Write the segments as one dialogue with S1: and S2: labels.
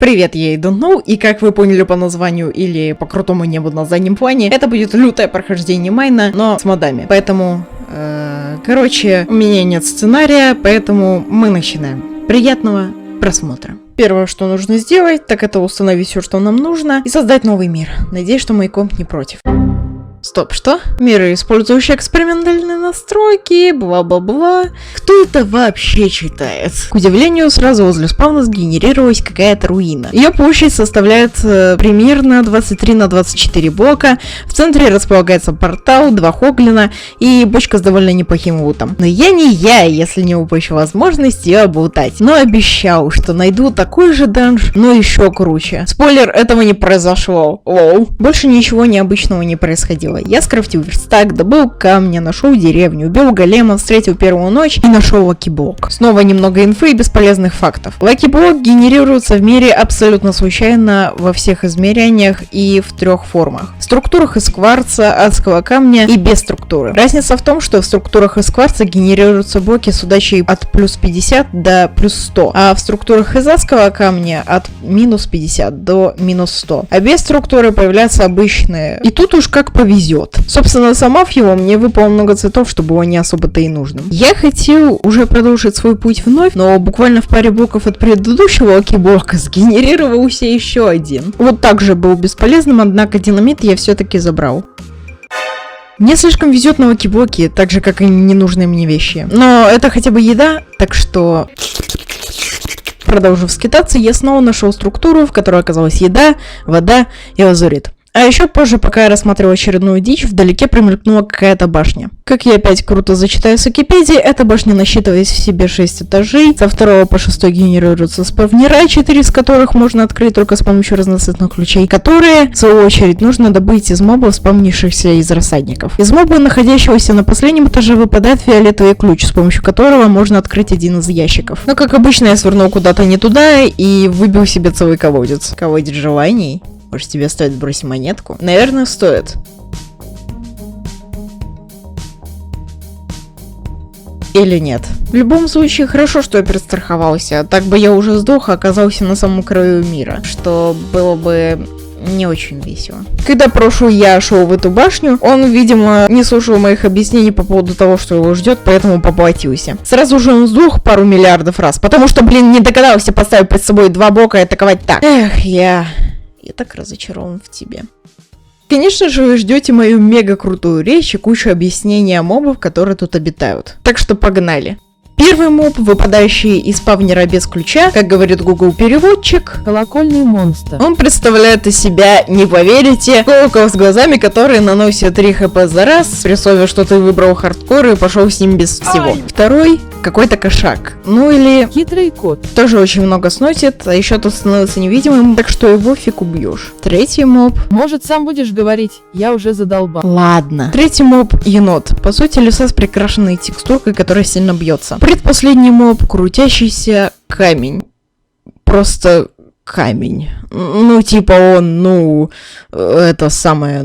S1: Привет, я Don't Know, и как вы поняли по названию или по крутому небу на заднем плане, это будет лютое прохождение майна, но с модами. Поэтому, короче, у меня нет сценария, поэтому мы начинаем. Приятного просмотра. Первое, что нужно сделать, так это установить все, что нам нужно, и создать новый мир. Надеюсь, что мой комп не против. Стоп, что? Миры, использующие экспериментальные настройки, бла-бла-бла. Кто это вообще читает? К удивлению, сразу возле спавна сгенерировалась какая-то руина. Ее площадь составляет примерно 23 на 24 блока. В центре располагается портал, 2 хоглина и бочка с довольно неплохим лутом. Но я не я, если не упущу возможность ее облутать. Но обещал, что найду такой же данж, но еще круче. Спойлер, этого не произошло. Лоу. Больше ничего необычного не происходило. Я скрафтил верстак, добыл камня, нашел деревню, убил голема, встретил первую ночь и нашел лаки-блок. Снова немного инфы и бесполезных фактов. Лаки-блок генерируется в мире абсолютно случайно во всех измерениях и в 3 формах. В структурах из кварца, адского камня и без структуры. Разница в том, что в структурах из кварца генерируются блоки с удачей от плюс 50 до плюс 100, а в структурах из адского камня от минус 50 до минус 100. А без структуры появляются обычные. И тут уж как повезет. Собственно, сломав его, мне выпало много цветов, что было не особо-то и нужным. Я хотел уже продолжить свой путь вновь, но буквально в паре блоков от предыдущего лаки-блока сгенерировался еще один. Вот так же был бесполезным, однако динамит я все-таки забрал. Мне слишком везет на лаки-блоки, так же, как и ненужные мне вещи. Но это хотя бы еда, так что... Продолжив скитаться, я снова нашел структуру, в которой оказалась еда, вода и лазурит. А еще позже, пока я рассматривал очередную дичь, вдалеке промелькнула какая-то башня. Как я опять круто зачитаю с Википедии, эта башня насчитывает в себе 6 этажей, со 2 по 6 генерируются спавнера, 4 из которых можно открыть только с помощью разноцветных ключей, которые, в свою очередь, нужно добыть из мобов, спавнившихся из рассадников. Из моба, находящегося на последнем этаже, выпадает фиолетовый ключ, с помощью которого можно открыть один из ящиков. Но, как обычно, я свернул куда-то не туда и выбил себе целый колодец. Колодец желаний. Может, тебе стоит бросить монетку? Наверное, стоит. Или нет. В любом случае, хорошо, что я перестраховался. Так бы я уже сдох, а оказался на самом краю мира. Что было бы не очень весело. Когда прошлый я шел в эту башню, он, видимо, не слушал моих объяснений по поводу того, что его ждет, поэтому поплатился. Сразу же он сдох пару миллиардов раз, потому что, не догадался поставить перед собой 2 блока и атаковать так. Эх, я так разочарован в тебе. Конечно же, вы ждете мою мега крутую речь и кучу объяснений о мобов, которые тут обитают. Так что погнали. Первый моб, выпадающий из спавнера без ключа, как говорит Google переводчик,
S2: колокольный монстр.
S1: Он представляет из себя, не поверите, колокол с глазами, которые наносят 3 хп за раз, при условии, что ты выбрал хардкор и пошел с ним без всего. Второй, какой-то кошак. Ну или...
S2: хитрый кот.
S1: Тоже очень много сносит, а еще тут становится невидимым, так что его фиг убьешь. Третий моб...
S2: Может, сам будешь говорить? Я уже задолбал.
S1: Ладно. Третий моб — енот. По сути, лиса с прикрашенной текстуркой, которая сильно бьется. Предпоследний моб — крутящийся камень. Просто камень. Ну, типа он, это самое,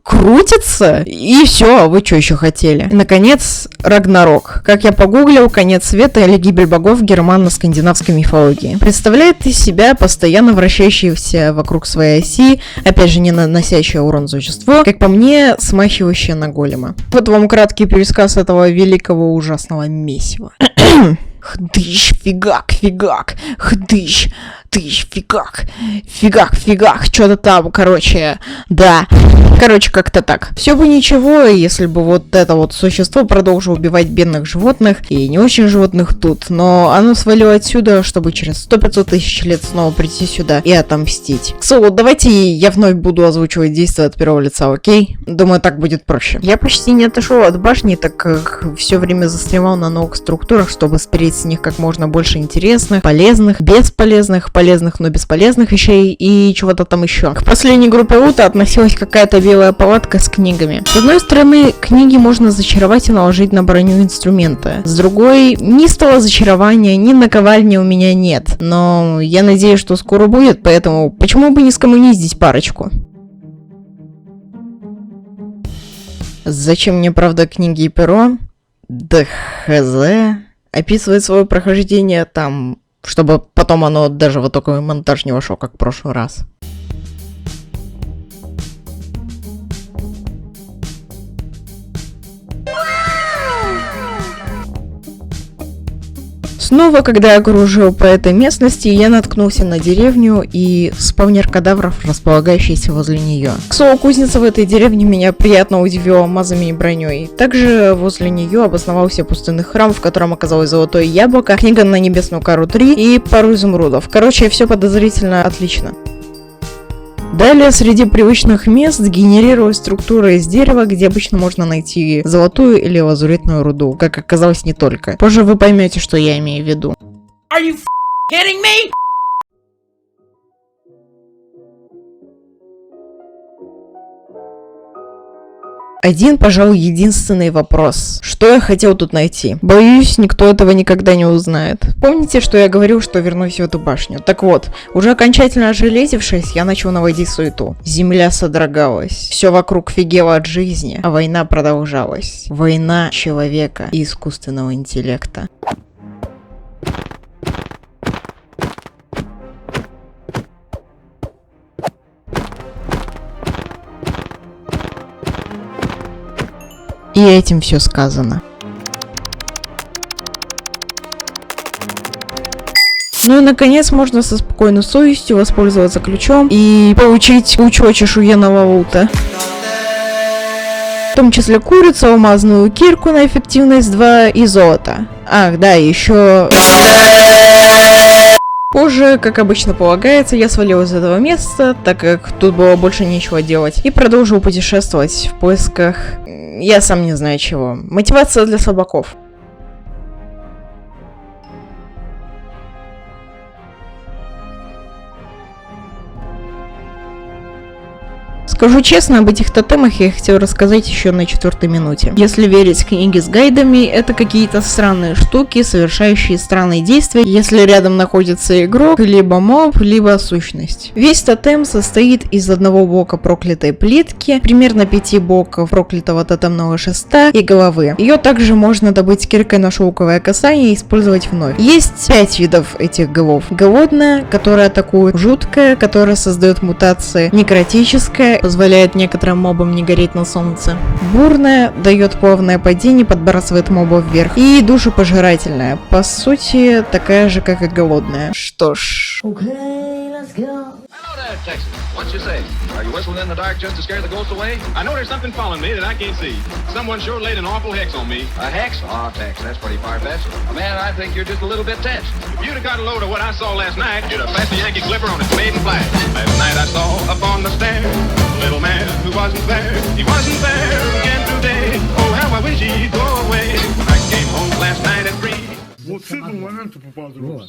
S1: крутится, и все, вы что еще хотели? И, наконец, Рагнарок. Как я погуглил, конец света или гибель богов в германо-скандинавской мифологии. Представляет из себя постоянно вращающееся вокруг своей оси, опять же, не наносящее урон существо, как по мне, смахивающее на голема. Вот вам краткий пересказ этого великого ужасного месива. Хдыщ, фигак, фигак, хдыщ, тыщ, фигак, фигак, фигак, что-то там, да. Как-то так. Все бы ничего, если бы вот это вот существо продолжило убивать бедных животных и не очень животных тут, но оно свалило отсюда, чтобы через 100-500 тысяч лет снова прийти сюда и отомстить. К слову, давайте я вновь буду озвучивать действия от первого лица, окей? Думаю, так будет проще. Я почти не отошел от башни, так как все время застремал на новых структурах, чтобы спереть с них как можно больше интересных, полезных, бесполезных, полезных, но бесполезных вещей и чего-то там еще. К последней группе лута относилась какая-то белая палатка с книгами. С одной стороны, книги можно зачаровать и наложить на броню инструмента. С другой, ни стола зачарования, ни наковальни у меня нет. Но я надеюсь, что скоро будет, поэтому почему бы не скоммуниздить парочку? Зачем мне, правда, книги и перо? Да хз. Описывает свое прохождение там чтобы потом оно даже вот такой монтаж не вошел, как в прошлый раз. Снова, когда я кружил по этой местности, я наткнулся на деревню и спавнер кадавров, располагающийся возле нее. К слову, кузница в этой деревне меня приятно удивила алмазами и броней. Также возле нее обосновался пустынный храм, в котором оказалось золотое яблоко, книга на небесную кару 3 и пару изумрудов. Короче, все подозрительно отлично. Далее, среди привычных мест генерировалась структура из дерева, где обычно можно найти золотую или лазуритную руду. Как оказалось, не только. Позже вы поймете, что я имею в виду.
S3: Are you kidding me?
S1: Один, пожалуй, единственный вопрос. Что я хотел тут найти? Боюсь, никто этого никогда не узнает. Помните, что я говорил, что вернусь в эту башню? Так вот, уже окончательно ожелезившись, я начал наводить суету. Земля содрогалась. Все вокруг фигело от жизни, а война продолжалась. Война человека и искусственного интеллекта. И этим все сказано. Ну и наконец можно со спокойной совестью воспользоваться ключом и получить кучу чешуйного лута. В том числе курицу, алмазную кирку на эффективность 2 и золото. Ах, да, еще... Позже, как обычно полагается, я свалил из этого места, так как тут было больше нечего делать, и продолжил путешествовать в поисках... Я сам не знаю чего. Мотивация для слабаков. Скажу честно, об этих тотемах я хотел рассказать еще на 4-й минуте. Если верить книге с гайдами, это какие-то странные штуки, совершающие странные действия, если рядом находится игрок, либо моб, либо сущность. Весь тотем состоит из одного блока проклятой плитки, примерно 5 блоков проклятого тотемного шеста и головы. Ее также можно добыть киркой на шелковое касание и использовать вновь. Есть 5 видов этих голов. Голодная, которая атакует, жуткая, которая создает мутации, некротическая, позволяет некоторым мобам не гореть на солнце. Бурная дает плавное падение, подбрасывает мобов вверх. И душепожирательная, по сути, такая же, как и голодная. Что ж...
S4: Texas, what you say? Are you whistling in the dark just to scare the ghosts away? I know there's something following me that I can't see. Someone sure laid an awful hex on me. A hex? Oh, Tex, that's pretty far-fetched. Man, I think you're just a little bit tense. If you'd have got a load of what I saw last night, you'd have passed the Yankee Clipper on its maiden flight. Last night I saw up on the stairs a little man who wasn't there. He wasn't there again today. Oh, how I wish he'd go away. When I came home last night at 3.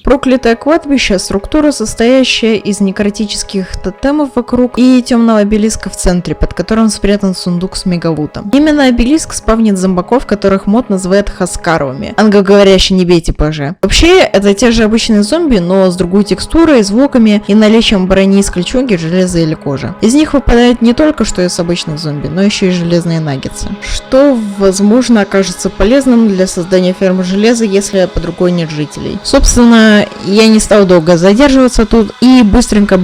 S1: Проклятое кладбище — структура, состоящая из некротических тотемов вокруг и темного обелиска в центре, под которым спрятан сундук с мегалутом. Именно обелиск спавнит зомбаков, которых мод называет хаскаровыми. Англоговорящие, не бейте ПЖ. Вообще, это те же обычные зомби, но с другой текстурой, звуками и наличием брони из кольчуги, железа или кожи. Из них выпадает не только что из обычных зомби, но еще и железные наггетсы, что, возможно, окажется полезным для создания фермы железа, если под рукой нет жителей. Собственно, я не стал долго задерживаться тут и быстренько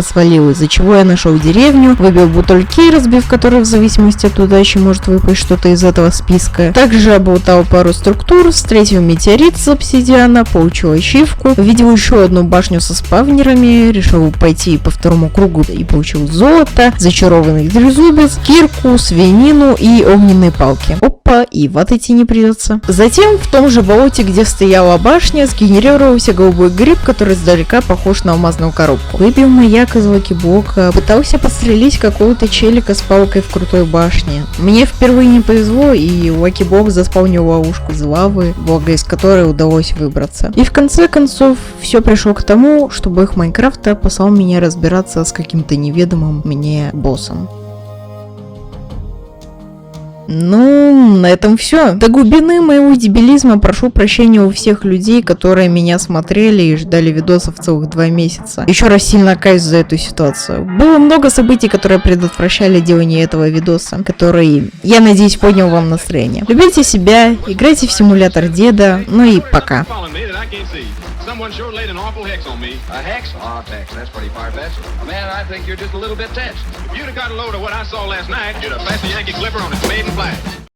S1: свалил, из-за чего я нашел деревню, выбил бутыльки, разбив которые в зависимости от удачи может выпасть что-то из этого списка. Также облутал пару структур, встретил метеорит с обсидиана, получил ачивку, увидел еще одну башню со спавнерами, решил пойти по второму кругу и получил золото, зачарованный трезубец, кирку, свинину и огненные палки. Опа, и в ад идти не придется. Затем в том же болоте, где стояла башня, сгенерировался голубой гриб, который издалека похож на алмазную коробку. Выбил маяк из лаки-блока, пытался подстрелить какого-то челика с палкой в крутой башне. Мне впервые не повезло, и лаки-блок заспавнил ловушку из лавы, благо из которой удалось выбраться. И в конце концов, все пришло к тому, что бог Майнкрафта послал меня разбираться с каким-то неведомым мне боссом. Ну, на этом все. До глубины моего дебилизма прошу прощения у всех людей, которые меня смотрели и ждали видосов целых 2 месяца. Еще раз сильно каюсь за эту ситуацию. Было много событий, которые предотвращали делание этого видоса, который, я надеюсь, поднял вам настроение. Любите себя, играйте в симулятор деда, ну и пока.
S4: Someone sure laid an awful hex on me. A hex? Aw, Tex, that's pretty far-fetched. Man, I think you're just a little bit tense. If you'd have got a load of what I saw last night, you'd have passed the Yankee Clipper on its maiden flight.